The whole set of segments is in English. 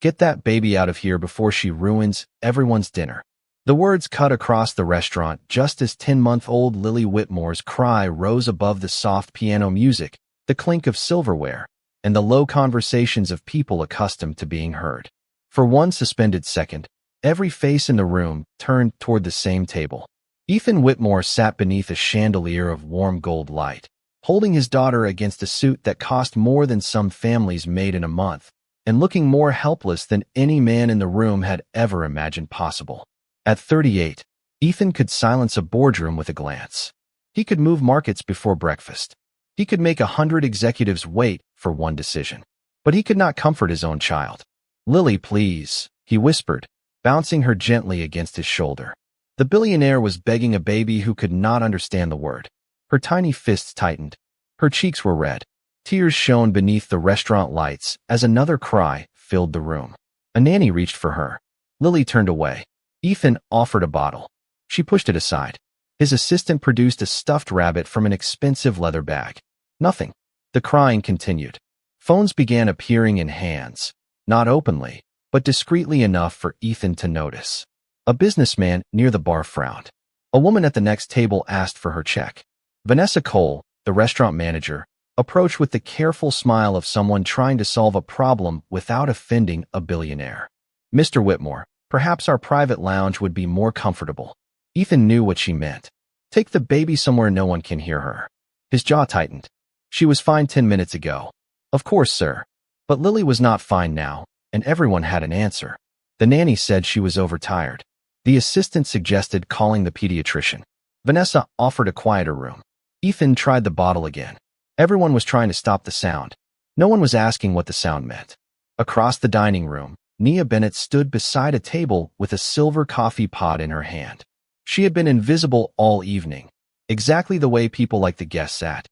Get that baby out of here before she ruins everyone's dinner. The words cut across the restaurant just as 10-month-old Lily Whitmore's cry rose above the soft piano music, the clink of silverware, and the low conversations of people accustomed to being heard. For one suspended second, every face in the room turned toward the same table. Ethan Whitmore sat beneath a chandelier of warm gold light, holding his daughter against a suit that cost more than some families made in a month, and looking more helpless than any man in the room had ever imagined possible. At 38, Ethan could silence a boardroom with a glance. He could move markets before breakfast. He could make 100 executives wait for one decision. But he could not comfort his own child. "Lily, please," he whispered, bouncing her gently against his shoulder. The billionaire was begging a baby who could not understand the word. Her tiny fists tightened. Her cheeks were red. Tears shone beneath the restaurant lights as another cry filled the room. A nanny reached for her. Lily turned away. Ethan offered a bottle. She pushed it aside. His assistant produced a stuffed rabbit from an expensive leather bag. Nothing. The crying continued. Phones began appearing in hands, not openly, but discreetly enough for Ethan to notice. A businessman near the bar frowned. A woman at the next table asked for her check. Vanessa Cole, the restaurant manager, approached with the careful smile of someone trying to solve a problem without offending a billionaire. "Mr. Whitmore, perhaps our private lounge would be more comfortable." Ethan knew what she meant. Take the baby somewhere no one can hear her. His jaw tightened. She was fine 10 minutes ago. Of course, sir. But Lily was not fine now, and everyone had an answer. The nanny said she was overtired. The assistant suggested calling the pediatrician. Vanessa offered a quieter room. Ethan tried the bottle again. Everyone was trying to stop the sound. No one was asking what the sound meant. Across the dining room, Nia Bennett stood beside a table with a silver coffee pot in her hand. She had been invisible all evening, exactly the way people like the guests sat.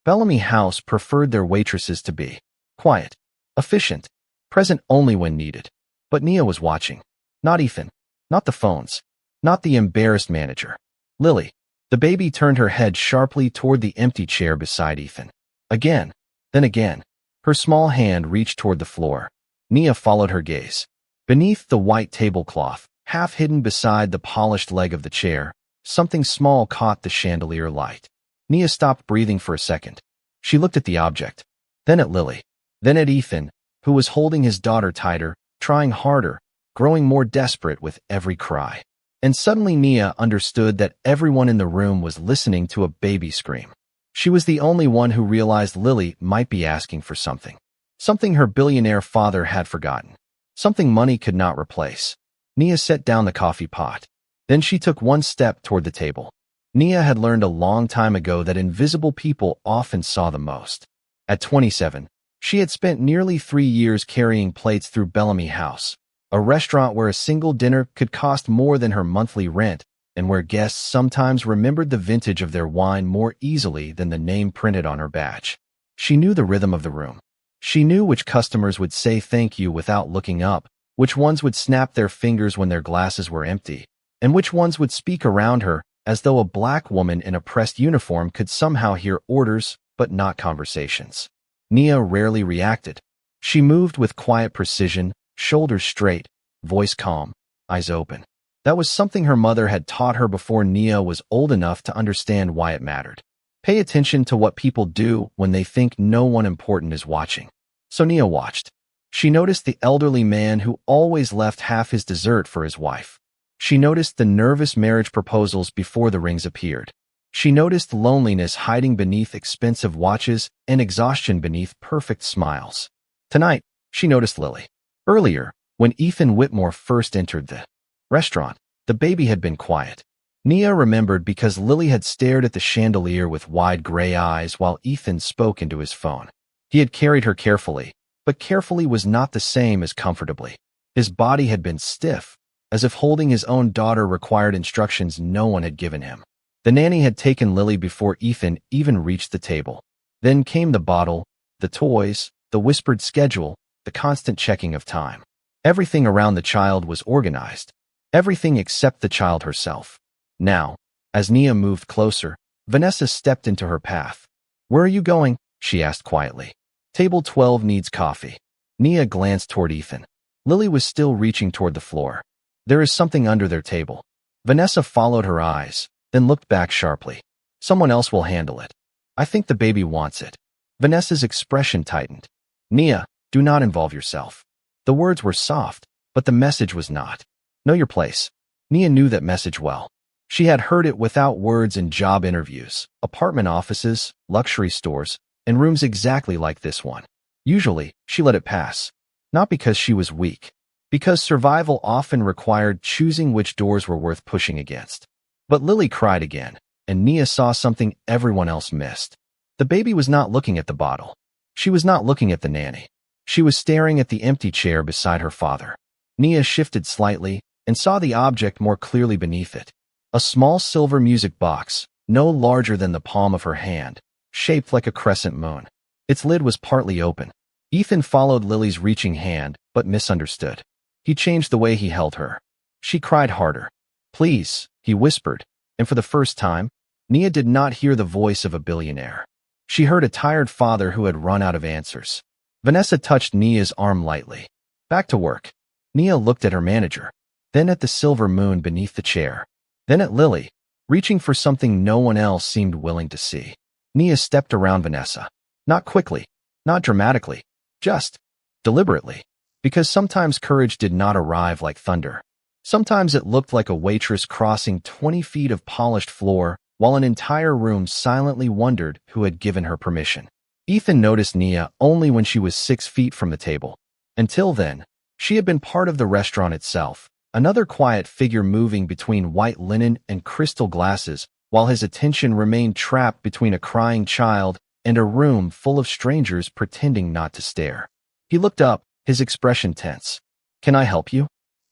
Bellamy House preferred their waitresses to be quiet, efficient, present only when needed. But Nia was watching. Not Ethan. Not the phones. Not the embarrassed manager. Lily. The baby turned her head sharply toward the empty chair beside Ethan. Again. Then again. Her small hand reached toward the floor. Nia followed her gaze. Beneath the white tablecloth, half hidden beside the polished leg of the chair, something small caught the chandelier light. Nia stopped breathing for a second. She looked at the object, then at Lily, then at Ethan, who was holding his daughter tighter, trying harder, growing more desperate with every cry. And suddenly Nia understood that everyone in the room was listening to a baby scream. She was the only one who realized Lily might be asking for something. Something her billionaire father had forgotten. Something money could not replace. Nia set down the coffee pot. Then she took one step toward the table. Nia had learned a long time ago that invisible people often saw the most. At 27, she had spent nearly 3 years carrying plates through Bellamy House, a restaurant where a single dinner could cost more than her monthly rent, and where guests sometimes remembered the vintage of their wine more easily than the name printed on her badge. She knew the rhythm of the room. She knew which customers would say thank you without looking up, which ones would snap their fingers when their glasses were empty, and which ones would speak around her as though a black woman in a pressed uniform could somehow hear orders but not conversations. Nia rarely reacted. She moved with quiet precision, shoulders straight, voice calm, eyes open. That was something her mother had taught her before Nia was old enough to understand why it mattered. Pay attention to what people do when they think no one important is watching. So Nia watched. She noticed the elderly man who always left half his dessert for his wife. She noticed the nervous marriage proposals before the rings appeared. She noticed loneliness hiding beneath expensive watches and exhaustion beneath perfect smiles. Tonight, she noticed Lily. Earlier, when Ethan Whitmore first entered the restaurant, the baby had been quiet. Nia remembered because Lily had stared at the chandelier with wide gray eyes while Ethan spoke into his phone. He had carried her carefully, but carefully was not the same as comfortably. His body had been stiff, as if holding his own daughter required instructions no one had given him. The nanny had taken Lily before Ethan even reached the table. Then came the bottle, the toys, the whispered schedule, the constant checking of time. Everything around the child was organized. Everything except the child herself. Now, as Nia moved closer, Vanessa stepped into her path. "Where are you going?" she asked quietly. "Table 12 needs coffee." Nia glanced toward Ethan. Lily was still reaching toward the floor. There is something under their table. Vanessa followed her eyes, then looked back sharply. Someone else will handle it. I think the baby wants it. Vanessa's expression tightened. Nia, do not involve yourself. The words were soft, but the message was not. Know your place. Nia knew that message well. She had heard it without words in job interviews, apartment offices, luxury stores, and rooms exactly like this one. Usually, she let it pass. Not because she was weak. Because survival often required choosing which doors were worth pushing against. But Lily cried again, and Nia saw something everyone else missed. The baby was not looking at the bottle. She was not looking at the nanny. She was staring at the empty chair beside her father. Nia shifted slightly and saw the object more clearly beneath it. A small silver music box, no larger than the palm of her hand, shaped like a crescent moon. Its lid was partly open. Ethan followed Lily's reaching hand, but misunderstood. He changed the way he held her. She cried harder. Please, he whispered, and for the first time, Nia did not hear the voice of a billionaire. She heard a tired father who had run out of answers. Vanessa touched Nia's arm lightly. Back to work. Nia looked at her manager, then at the silver moon beneath the chair, then at Lily, reaching for something no one else seemed willing to see. Nia stepped around Vanessa. Not quickly, not dramatically, just deliberately. Because sometimes courage did not arrive like thunder. Sometimes it looked like a waitress crossing 20 feet of polished floor, while an entire room silently wondered who had given her permission. Ethan noticed Nia only when she was 6 feet from the table. Until then, she had been part of the restaurant itself, another quiet figure moving between white linen and crystal glasses, while his attention remained trapped between a crying child and a room full of strangers pretending not to stare. He looked up, his expression tense. Can I help you?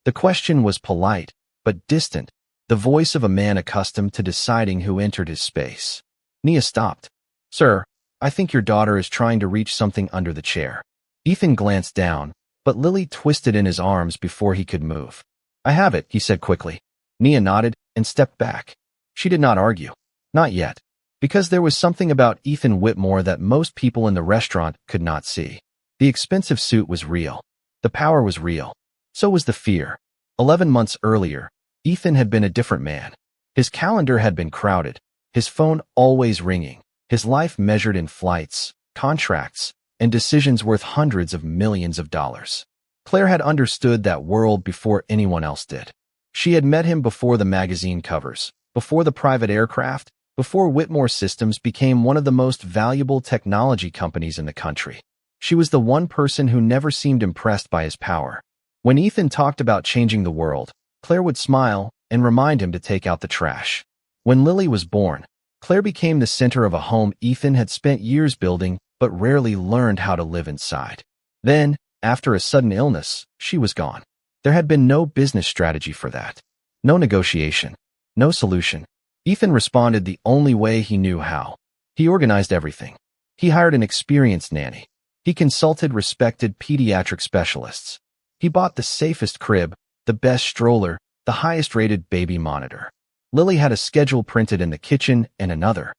The question was polite, but distant, the voice of a man accustomed to deciding who entered his space. Nia stopped. Sir, I think your daughter is trying to reach something under the chair. Ethan glanced down, but Lily twisted in his arms before he could move. I have it, he said quickly. Nia nodded and stepped back. She did not argue. Not yet. Because there was something about Ethan Whitmore that most people in the restaurant could not see. The expensive suit was real. The power was real. So was the fear. 11 months earlier, Ethan had been a different man. His calendar had been crowded, his phone always ringing, his life measured in flights, contracts, and decisions worth hundreds of millions of dollars. Claire had understood that world before anyone else did. She had met him before the magazine covers, before the private aircraft, before Whitmore Systems became one of the most valuable technology companies in the country. She was the one person who never seemed impressed by his power. When Ethan talked about changing the world, Claire would smile and remind him to take out the trash. When Lily was born, Claire became the center of a home Ethan had spent years building but rarely learned how to live inside. Then, after a sudden illness, she was gone. There had been no business strategy for that. No negotiation. No solution. Ethan responded the only way he knew how. He organized everything. He hired an experienced nanny. He consulted respected pediatric specialists. He bought the safest crib, the best stroller, the highest-rated baby monitor. Lily had a schedule printed in the kitchen and another,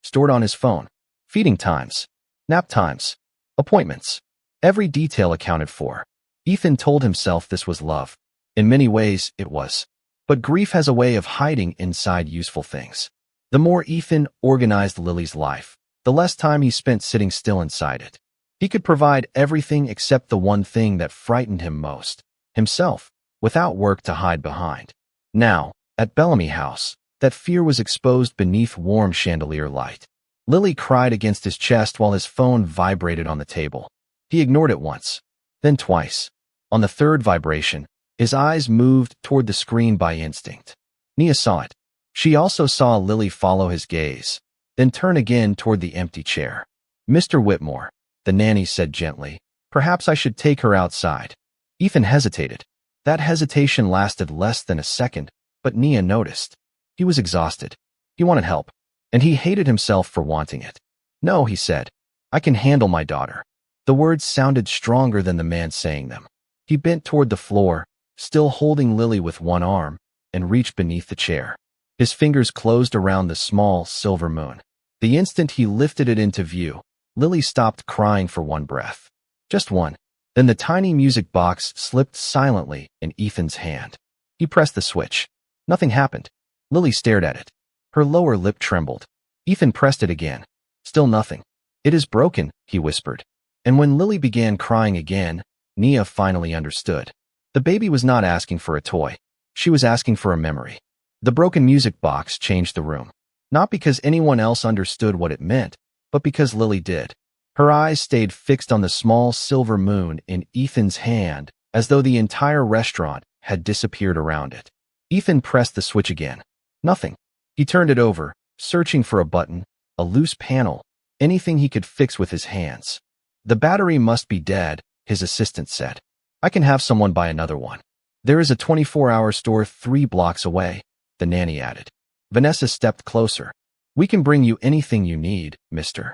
stored on his phone. Feeding times, nap times, appointments. Every detail accounted for. Ethan told himself this was love. In many ways, it was. But grief has a way of hiding inside useful things. The more Ethan organized Lily's life, the less time he spent sitting still inside it. He could provide everything except the one thing that frightened him most, himself, without work to hide behind. Now, at Bellamy House, that fear was exposed beneath warm chandelier light. Lily cried against his chest while his phone vibrated on the table. He ignored it once, then twice. On the third vibration, his eyes moved toward the screen by instinct. Nia saw it. She also saw Lily follow his gaze, then turn again toward the empty chair. Mr. Whitmore, the nanny said gently, perhaps I should take her outside. Ethan hesitated. That hesitation lasted less than a second, but Nia noticed. He was exhausted. He wanted help, and he hated himself for wanting it. No, he said. I can handle my daughter. The words sounded stronger than the man saying them. He bent toward the floor, still holding Lily with one arm, and reached beneath the chair. His fingers closed around the small, silver moon. The instant he lifted it into view, Lily stopped crying for one breath. Just one. Then the tiny music box slipped silently in Ethan's hand. He pressed the switch. Nothing happened. Lily stared at it. Her lower lip trembled. Ethan pressed it again. Still nothing. "It is broken," he whispered. And when Lily began crying again, Nia finally understood. The baby was not asking for a toy. She was asking for a memory. The broken music box changed the room. Not because anyone else understood what it meant, but because Lily did. Her eyes stayed fixed on the small silver moon in Ethan's hand, as though the entire restaurant had disappeared around it. Ethan pressed the switch again. Nothing. He turned it over, searching for a button, a loose panel, anything he could fix with his hands. "The battery must be dead," his assistant said. "I can have someone buy another one." "There is a 24-hour store 3 blocks away," the nanny added. Vanessa stepped closer. "We can bring you anything you need, Mr.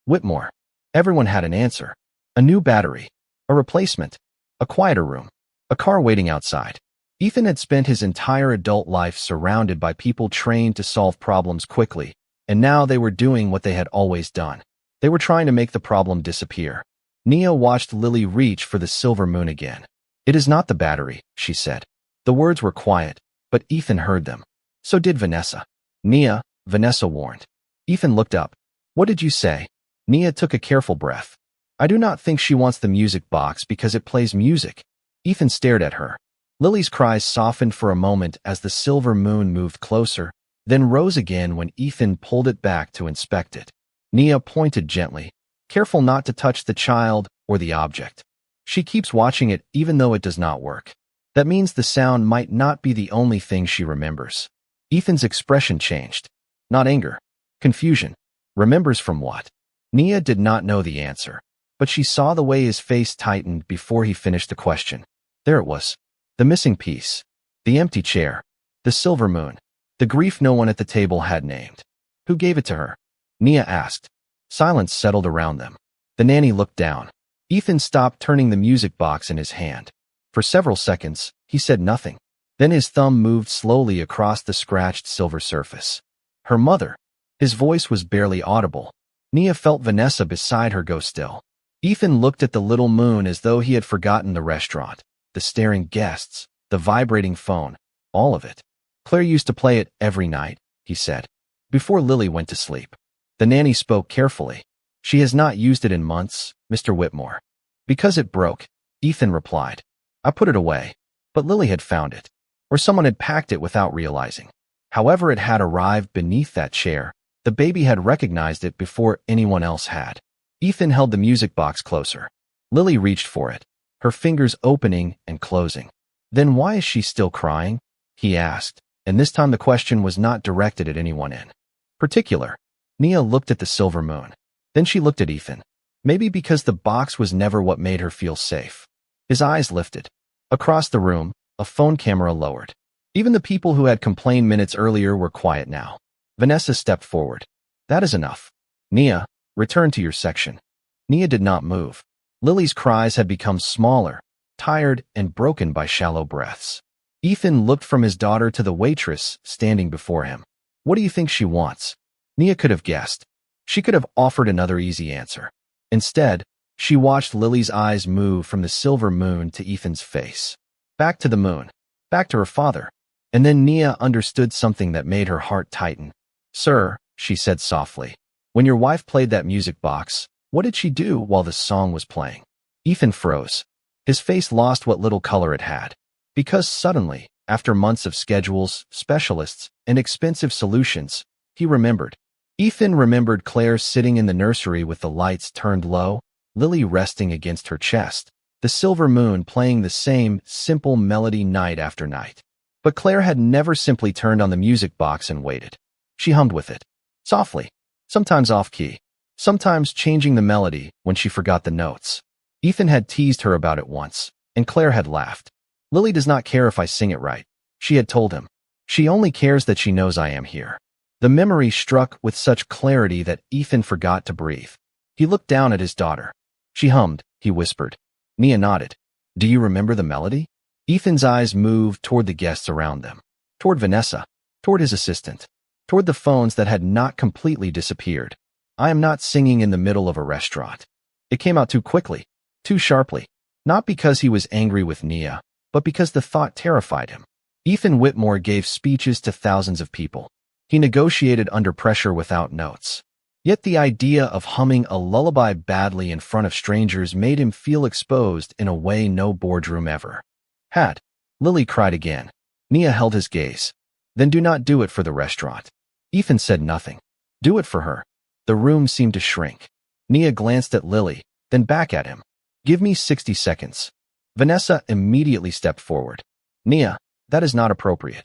Whitmore." Everyone had an answer. A new battery. A replacement. A quieter room. A car waiting outside. Ethan had spent his entire adult life surrounded by people trained to solve problems quickly, and now they were doing what they had always done. They were trying to make the problem disappear. Nia watched Lily reach for the silver moon again. "It is not the battery," she said. The words were quiet, but Ethan heard them. So did Vanessa. "Nia," Vanessa warned. Ethan looked up. "What did you say?" Nia took a careful breath. "I do not think she wants the music box because it plays music." Ethan stared at her. Lily's cries softened for a moment as the silver moon moved closer, then rose again when Ethan pulled it back to inspect it. Nia pointed gently, careful not to touch the child or the object. "She keeps watching it even though it does not work. That means the sound might not be the only thing she remembers." Ethan's expression changed. Not anger. Confusion. Remembers from what? Nia did not know the answer, but she saw the way his face tightened before he finished the question. There it was. The missing piece. The empty chair. The silver moon. The grief no one at the table had named. Who gave it to her? Nia asked. Silence settled around them. The nanny looked down. Ethan stopped turning the music box in his hand. For several seconds, he said nothing. Then his thumb moved slowly across the scratched silver surface. Her mother. His voice was barely audible. Nia felt Vanessa beside her go still. Ethan looked at the little moon as though he had forgotten the restaurant, the staring guests, the vibrating phone, all of it. Claire used to play it every night, he said, before Lily went to sleep. The nanny spoke carefully. She has not used it in months, Mr. Whitmore. Because it broke, Ethan replied. I put it away, but Lily had found it, or someone had packed it without realizing. However it had arrived beneath that chair, the baby had recognized it before anyone else had. Ethan held the music box closer. Lily reached for it, her fingers opening and closing. Then why is she still crying? He asked, and this time the question was not directed at anyone in particular. Nia looked at the silver moon. Then she looked at Ethan. Maybe because the box was never what made her feel safe. His eyes lifted. Across the room, a phone camera lowered. Even the people who had complained minutes earlier were quiet now. Vanessa stepped forward. That is enough. Nia, return to your section. Nia did not move. Lily's cries had become smaller, tired and broken by shallow breaths. Ethan looked from his daughter to the waitress standing before him. What do you think she wants? Nia could have guessed. She could have offered another easy answer. Instead, she watched Lily's eyes move from the silver moon to Ethan's face. Back to the moon. Back to her father. And then Nia understood something that made her heart tighten. Sir, she said softly, when your wife played that music box, what did she do while the song was playing? Ethan froze. His face lost what little color it had. Because suddenly, after months of schedules, specialists, and expensive solutions, he remembered. Ethan remembered Claire sitting in the nursery with the lights turned low, Lily resting against her chest, the silver moon playing the same simple melody night after night. But Claire had never simply turned on the music box and waited. She hummed with it. Softly. Sometimes off-key. Sometimes changing the melody when she forgot the notes. Ethan had teased her about it once, and Claire had laughed. Lily does not care if I sing it right, she had told him. She only cares that she knows I am here. The memory struck with such clarity that Ethan forgot to breathe. He looked down at his daughter. She hummed, he whispered. Nia nodded. Do you remember the melody? Ethan's eyes moved toward the guests around them. Toward Vanessa. Toward his assistant. Toward the phones that had not completely disappeared. I am not singing in the middle of a restaurant. It came out too quickly. Too sharply. Not because he was angry with Nia, but because the thought terrified him. Ethan Whitmore gave speeches to thousands of people. He negotiated under pressure without notes. Yet the idea of humming a lullaby badly in front of strangers made him feel exposed in a way no boardroom ever had. Lily cried again. Nia held his gaze. Then do not do it for the restaurant. Ethan said nothing. Do it for her. The room seemed to shrink. Nia glanced at Lily, then back at him. Give me 60 seconds. Vanessa immediately stepped forward. Nia, that is not appropriate.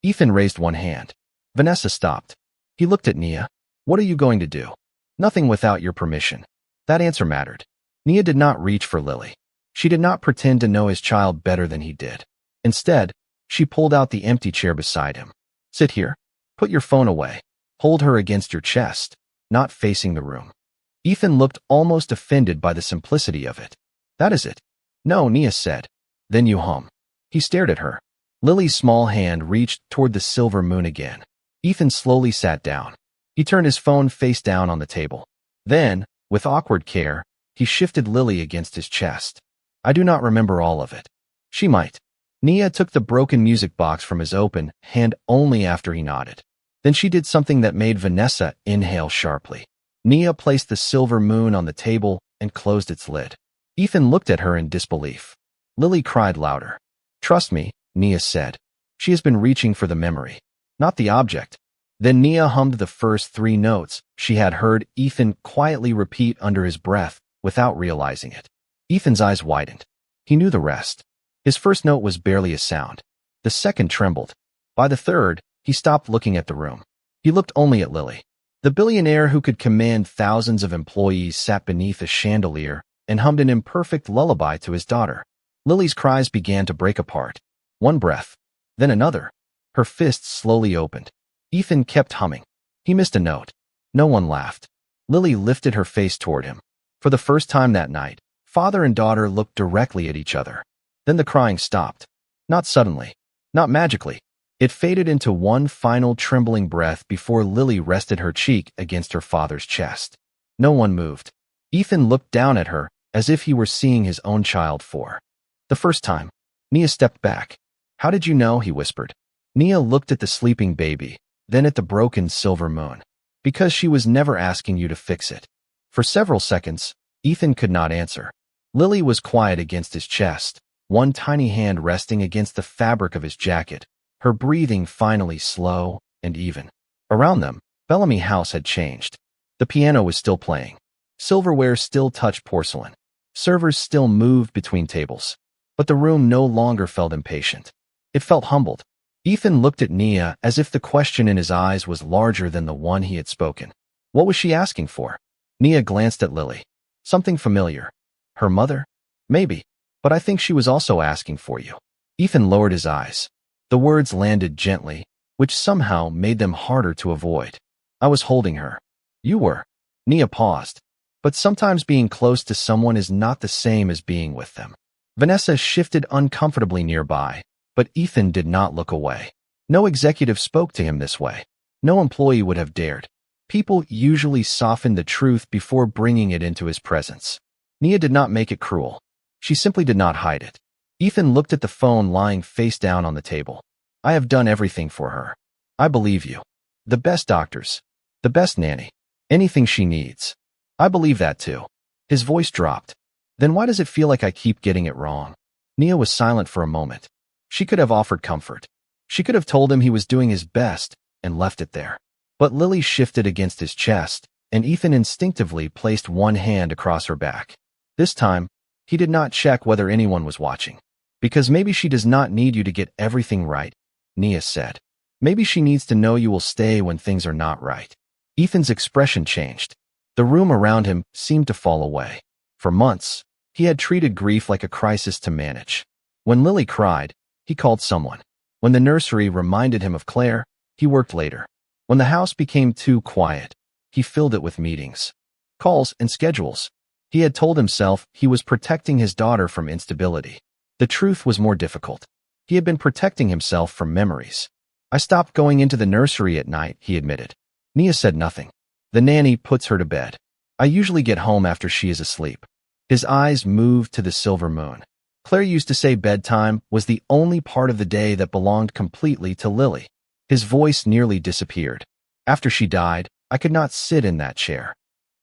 Ethan raised one hand. Vanessa stopped. He looked at Nia. What are you going to do? Nothing without your permission. That answer mattered. Nia did not reach for Lily. She did not pretend to know his child better than he did. Instead, she pulled out the empty chair beside him. Sit here. Put your phone away. Hold her against your chest, not facing the room. Ethan looked almost offended by the simplicity of it. That is it. No, Nia said. Then you hum. He stared at her. Lily's small hand reached toward the silver moon again. Ethan slowly sat down. He turned his phone face down on the table. Then, with awkward care, he shifted Lily against his chest. I do not remember all of it. She might. Nia took the broken music box from his open hand only after he nodded. Then she did something that made Vanessa inhale sharply. Nia placed the silver moon on the table and closed its lid. Ethan looked at her in disbelief. Lily cried louder. Trust me, Nia said. She has been reaching for the memory, not the object. Then Nia hummed the first 3 notes she had heard Ethan quietly repeat under his breath without realizing it. Ethan's eyes widened. He knew the rest. His first note was barely a sound. The second trembled. By the third, he stopped looking at the room. He looked only at Lily. The billionaire who could command thousands of employees sat beneath a chandelier and hummed an imperfect lullaby to his daughter. Lily's cries began to break apart. One breath, then another. Her fists slowly opened. Ethan kept humming. He missed a note. No one laughed. Lily lifted her face toward him. For the first time that night, father and daughter looked directly at each other. Then the crying stopped. Not suddenly. Not magically. It faded into one final trembling breath before Lily rested her cheek against her father's chest. No one moved. Ethan looked down at her as if he were seeing his own child for the first time. Nia stepped back. How did you know? He whispered. Nia looked at the sleeping baby, then at the broken silver moon. Because she was never asking you to fix it. For several seconds, Ethan could not answer. Lily was quiet against his chest, one tiny hand resting against the fabric of his jacket, her breathing finally slow and even. Around them, Bellamy House had changed. The piano was still playing. Silverware still touched porcelain. Servers still moved between tables. But the room no longer felt impatient. It felt humbled. Ethan looked at Nia as if the question in his eyes was larger than the one he had spoken. What was she asking for? Nia glanced at Lily. Something familiar. Her mother? Maybe. But I think she was also asking for you. Ethan lowered his eyes. The words landed gently, which somehow made them harder to avoid. I was holding her. You were. Nia paused. But sometimes being close to someone is not the same as being with them. Vanessa shifted uncomfortably nearby, but Ethan did not look away. No executive spoke to him this way. No employee would have dared. People usually softened the truth before bringing it into his presence. Nia did not make it cruel. She simply did not hide it. Ethan looked at the phone lying face down on the table. I have done everything for her. I believe you. The best doctors. The best nanny. Anything she needs. I believe that too. His voice dropped. Then why does it feel like I keep getting it wrong? Nia was silent for a moment. She could have offered comfort. She could have told him he was doing his best and left it there. But Lily shifted against his chest, and Ethan instinctively placed one hand across her back. This time, he did not check whether anyone was watching. Because maybe she does not need you to get everything right, Nia said. Maybe she needs to know you will stay when things are not right. Ethan's expression changed. The room around him seemed to fall away. For months, he had treated grief like a crisis to manage. When Lily cried, he called someone. When the nursery reminded him of Claire, he worked later. When the house became too quiet, he filled it with meetings, calls, and schedules. He had told himself he was protecting his daughter from instability. The truth was more difficult. He had been protecting himself from memories. I stopped going into the nursery at night, he admitted. Nia said nothing. The nanny puts her to bed. I usually get home after she is asleep. His eyes moved to the silver moon. Claire used to say bedtime was the only part of the day that belonged completely to Lily. His voice nearly disappeared. After she died, I could not sit in that chair.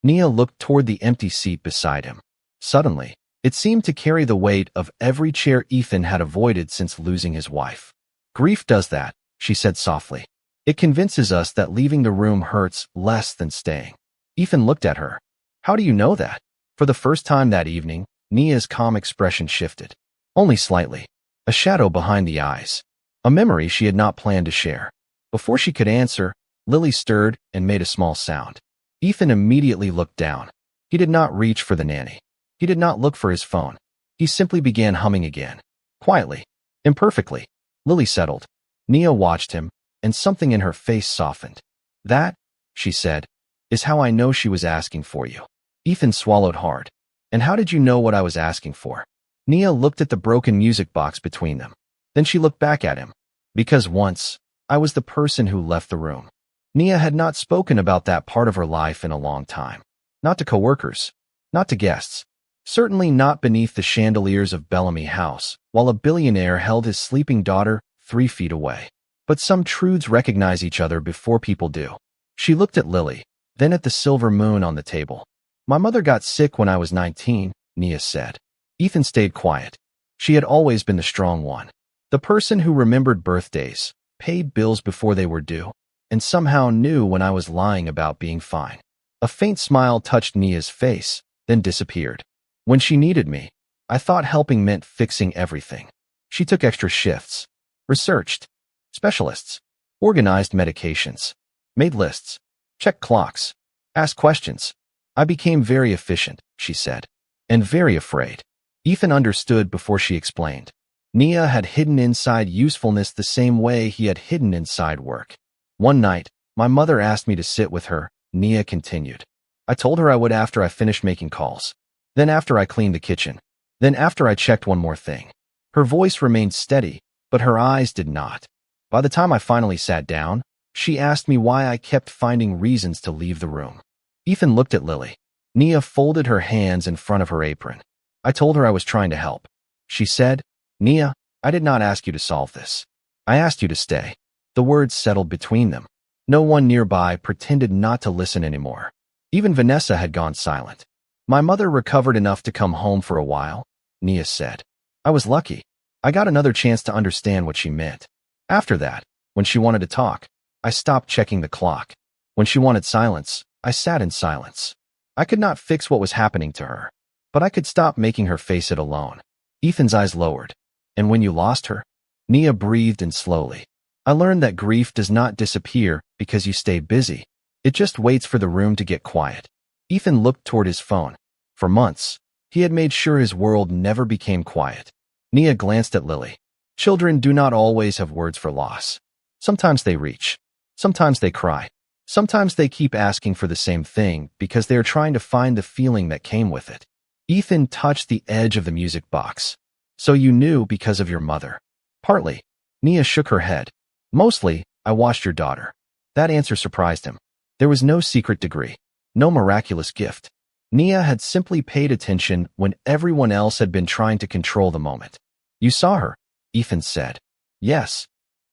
Nia looked toward the empty seat beside him. Suddenly, it seemed to carry the weight of every chair Ethan had avoided since losing his wife. Grief does that, she said softly. It convinces us that leaving the room hurts less than staying. Ethan looked at her. How do you know that? For the first time that evening, Nia's calm expression shifted. Only slightly. A shadow behind the eyes. A memory she had not planned to share. Before she could answer, Lily stirred and made a small sound. Ethan immediately looked down. He did not reach for the nanny. He did not look for his phone. He simply began humming again. Quietly. Imperfectly. Lily settled. Nia watched him, and something in her face softened. That, she said, is how I know she was asking for you. Ethan swallowed hard. And how did you know what I was asking for? Nia looked at the broken music box between them. Then she looked back at him. Because once, I was the person who left the room. Nia had not spoken about that part of her life in a long time. Not to coworkers. Not to guests. Certainly not beneath the chandeliers of Bellamy House, while a billionaire held his sleeping daughter 3 feet away. But some truths recognize each other before people do. She looked at Lily, then at the silver moon on the table. My mother got sick when I was 19, Nia said. Ethan stayed quiet. She had always been the strong one. The person who remembered birthdays, paid bills before they were due, and somehow knew when I was lying about being fine. A faint smile touched Nia's face, then disappeared. When she needed me, I thought helping meant fixing everything. She took extra shifts, researched, specialists, organized medications, made lists, checked clocks, asked questions. I became very efficient, she said, and very afraid. Ethan understood before she explained. Nia had hidden inside usefulness the same way he had hidden inside work. One night, my mother asked me to sit with her, Nia continued. I told her I would after I finished making calls. Then after I cleaned the kitchen. Then after I checked one more thing. Her voice remained steady, but her eyes did not. By the time I finally sat down, she asked me why I kept finding reasons to leave the room. Ethan looked at Lily. Nia folded her hands in front of her apron. I told her I was trying to help. She said, Nia, I did not ask you to solve this. I asked you to stay. The words settled between them. No one nearby pretended not to listen anymore. Even Vanessa had gone silent. My mother recovered enough to come home for a while, Nia said. I was lucky. I got another chance to understand what she meant. After that, when she wanted to talk, I stopped checking the clock. When she wanted silence, I sat in silence. I could not fix what was happening to her, but I could stop making her face it alone. Ethan's eyes lowered. And when you lost her? Nia breathed in slowly. I learned that grief does not disappear because you stay busy. It just waits for the room to get quiet. Ethan looked toward his phone. For months, he had made sure his world never became quiet. Nia glanced at Lily. Children do not always have words for loss. Sometimes they reach. Sometimes they cry. Sometimes they keep asking for the same thing because they are trying to find the feeling that came with it. Ethan touched the edge of the music box. So you knew because of your mother. Partly. Nia shook her head. Mostly, I watched your daughter. That answer surprised him. There was no secret degree. No miraculous gift. Nia had simply paid attention when everyone else had been trying to control the moment. You saw her, Ethan said. Yes.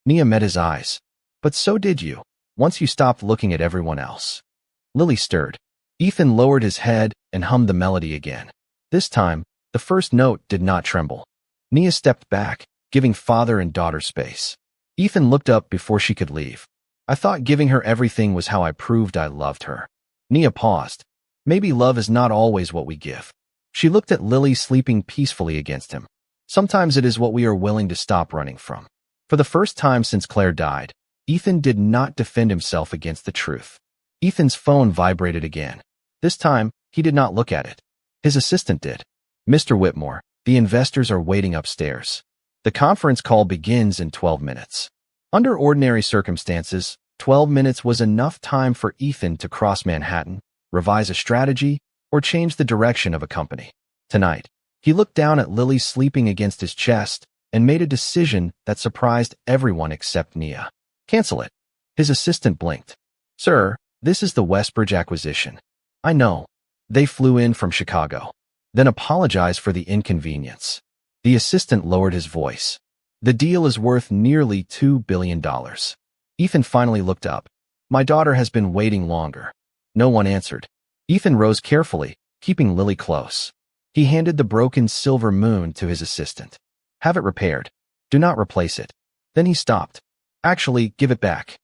Nia met his eyes. But so did you, once you stopped looking at everyone else. Lily stirred. Ethan lowered his head and hummed the melody again. This time, the first note did not tremble. Nia stepped back, giving father and daughter space. Ethan looked up before she could leave. I thought giving her everything was how I proved I loved her. Nia paused. Maybe love is not always what we give. She looked at Lily sleeping peacefully against him. Sometimes it is what we are willing to stop running from. For the first time since Claire died, Ethan did not defend himself against the truth. Ethan's phone vibrated again. This time, he did not look at it. His assistant did. Mr. Whitmore, the investors are waiting upstairs. The conference call begins in 12 minutes. Under ordinary circumstances, 12 minutes was enough time for Ethan to cross Manhattan, revise a strategy, or change the direction of a company. Tonight, he looked down at Lily sleeping against his chest and made a decision that surprised everyone except Nia. Cancel it. His assistant blinked. Sir, this is the Westbridge acquisition. I know. They flew in from Chicago. then apologize for the inconvenience. The assistant lowered his voice. The deal is worth nearly $2 billion. Ethan finally looked up. My daughter has been waiting longer. No one answered. Ethan rose carefully, keeping Lily close. He handed the broken silver moon to his assistant. Have it repaired. Do not replace it. Then he stopped. Actually, give it back.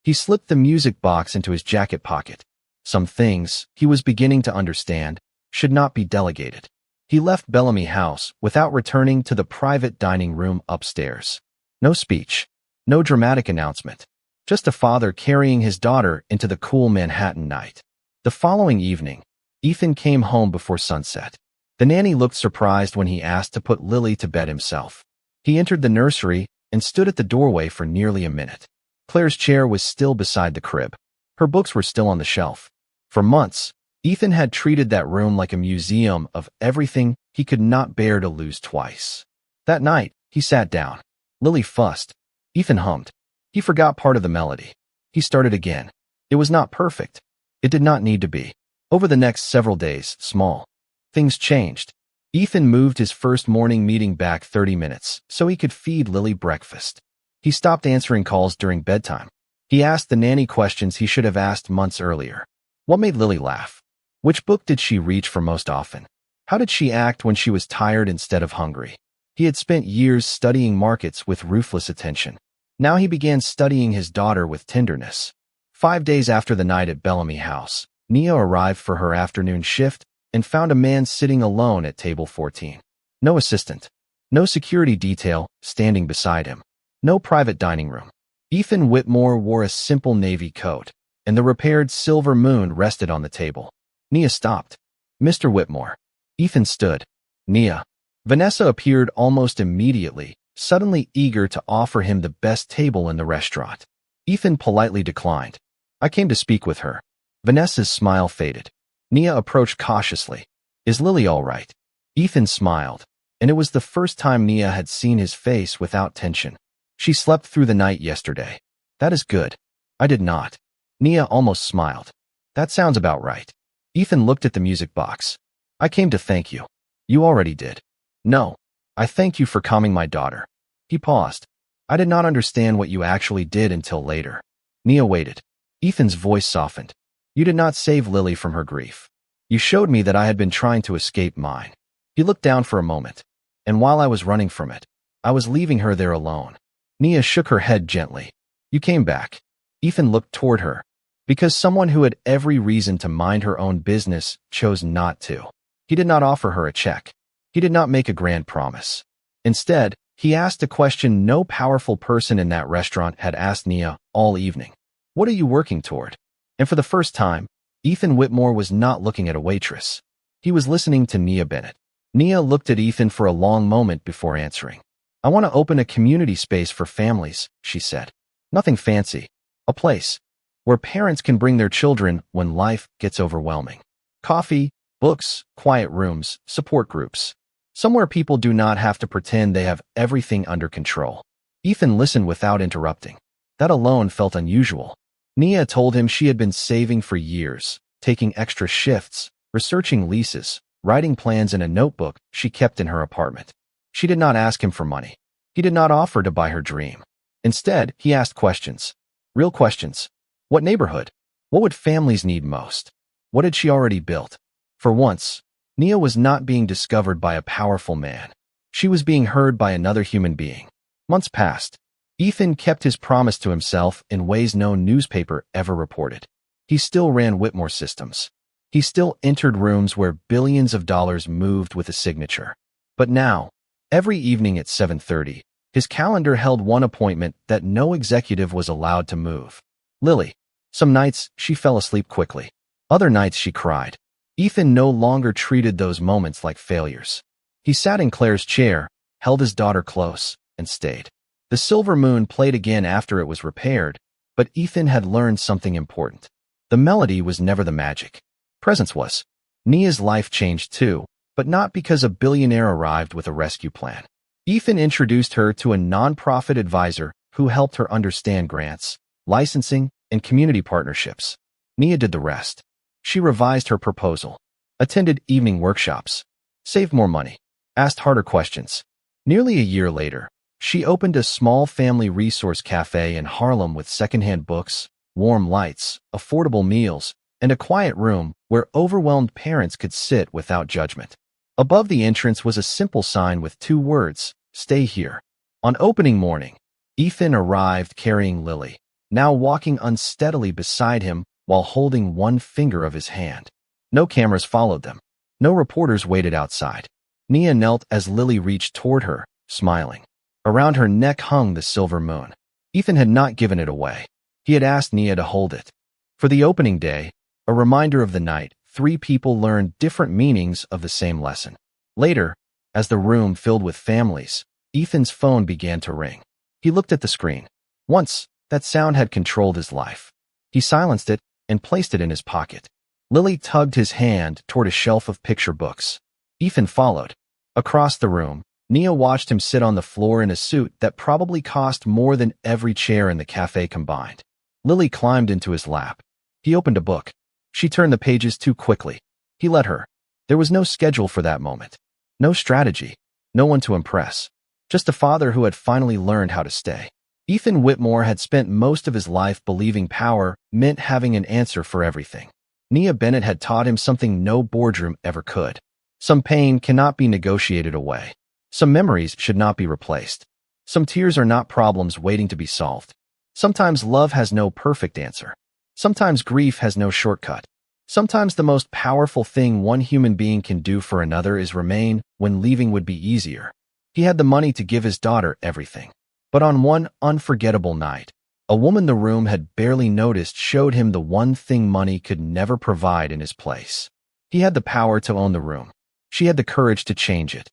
He slipped the music box into his jacket pocket. Some things, he was beginning to understand, should not be delegated. He left Bellamy House without returning to the private dining room upstairs. No speech. No dramatic announcement. Just a father carrying his daughter into the cool Manhattan night. The following evening, Ethan came home before sunset. The nanny looked surprised when he asked to put Lily to bed himself. He entered the nursery and stood at the doorway for nearly a minute. Claire's chair was still beside the crib. Her books were still on the shelf. For months, Ethan had treated that room like a museum of everything he could not bear to lose twice. That night, he sat down. Lily fussed. Ethan hummed. He forgot part of the melody. He started again. It was not perfect. It did not need to be. Over the next several days, small things changed. Ethan moved his first morning meeting back 30 minutes so he could feed Lily breakfast. He stopped answering calls during bedtime. He asked the nanny questions he should have asked months earlier. What made Lily laugh? Which book did she reach for most often? How did she act when she was tired instead of hungry? He had spent years studying markets with ruthless attention. Now he began studying his daughter with tenderness. 5 days after the night at Bellamy House, Nia arrived for her afternoon shift and found a man sitting alone at table 14. No assistant. No security detail standing beside him. No private dining room. Ethan Whitmore wore a simple navy coat, and the repaired silver moon rested on the table. Nia stopped. Mr. Whitmore. Ethan stood. Nia. Vanessa appeared almost immediately, suddenly eager to offer him the best table in the restaurant. Ethan politely declined. I came to speak with her. Vanessa's smile faded. Nia approached cautiously. Is Lily all right? Ethan smiled, and it was the first time Nia had seen his face without tension. She slept through the night yesterday. That is good. I did not. Nia almost smiled. That sounds about right. Ethan looked at the music box. I came to thank you. You already did. No. I thank you for calming my daughter. He paused. I did not understand what you actually did until later. Nia waited. Ethan's voice softened. You did not save Lily from her grief. You showed me that I had been trying to escape mine. He looked down for a moment, and while I was running from it, I was leaving her there alone. Nia shook her head gently. You came back. Ethan looked toward her. Because someone who had every reason to mind her own business chose not to. He did not offer her a check. He did not make a grand promise. Instead, he asked a question no powerful person in that restaurant had asked Nia all evening. What are you working toward? And for the first time, Ethan Whitmore was not looking at a waitress. He was listening to Nia Bennett. Nia looked at Ethan for a long moment before answering. I want to open a community space for families, she said. Nothing fancy. A place where parents can bring their children when life gets overwhelming. Coffee, books, quiet rooms, support groups. Somewhere people do not have to pretend they have everything under control. Ethan listened without interrupting. That alone felt unusual. Nia told him she had been saving for years, taking extra shifts, researching leases, writing plans in a notebook she kept in her apartment. She did not ask him for money. He did not offer to buy her dream. Instead, he asked questions. Real questions. What neighborhood? What would families need most? What had she already built? For once, Nia was not being discovered by a powerful man. She was being heard by another human being. Months passed. Ethan kept his promise to himself in ways no newspaper ever reported. He still ran Whitmore systems. He still entered rooms where billions of dollars moved with a signature. But now, every evening at 7:30, his calendar held one appointment that no executive was allowed to move. Lily. Some nights, she fell asleep quickly. Other nights, she cried. Ethan no longer treated those moments like failures. He sat in Claire's chair, held his daughter close, and stayed. The silver moon played again after it was repaired, but Ethan had learned something important. The melody was never the magic. Presence was. Nia's life changed too, but not because a billionaire arrived with a rescue plan. Ethan introduced her to a nonprofit advisor who helped her understand grants, licensing, and community partnerships. Nia did the rest. She revised her proposal, attended evening workshops, Save more money? Asked harder questions. Nearly a year later, she opened a small family resource cafe in Harlem with secondhand books, warm lights, affordable meals, and a quiet room where overwhelmed parents could sit without judgment. Above the entrance was a simple sign with 2 words, "Stay here." On opening morning, Ethan arrived carrying Lily, now walking unsteadily beside him while holding one finger of his hand. No cameras followed them. No reporters waited outside. Nia knelt as Lily reached toward her, smiling. Around her neck hung the silver moon. Ethan had not given it away. He had asked Nia to hold it. For the opening day, a reminder of the night, 3 people learned different meanings of the same lesson. Later, as the room filled with families, Ethan's phone began to ring. He looked at the screen. Once, that sound had controlled his life. He silenced it and placed it in his pocket. Lily tugged his hand toward a shelf of picture books. Ethan followed. Across the room, Nia watched him sit on the floor in a suit that probably cost more than every chair in the cafe combined. Lily climbed into his lap. He opened a book. She turned the pages too quickly. He let her. There was no schedule for that moment. No strategy. No one to impress. Just a father who had finally learned how to stay. Ethan Whitmore had spent most of his life believing power meant having an answer for everything. Nia Bennett had taught him something no boardroom ever could. Some pain cannot be negotiated away. Some memories should not be replaced. Some tears are not problems waiting to be solved. Sometimes love has no perfect answer. Sometimes grief has no shortcut. Sometimes the most powerful thing one human being can do for another is remain when leaving would be easier. He had the money to give his daughter everything. But on one unforgettable night, a woman the room had barely noticed showed him the one thing money could never provide in his place. He had the power to own the room. She had the courage to change it.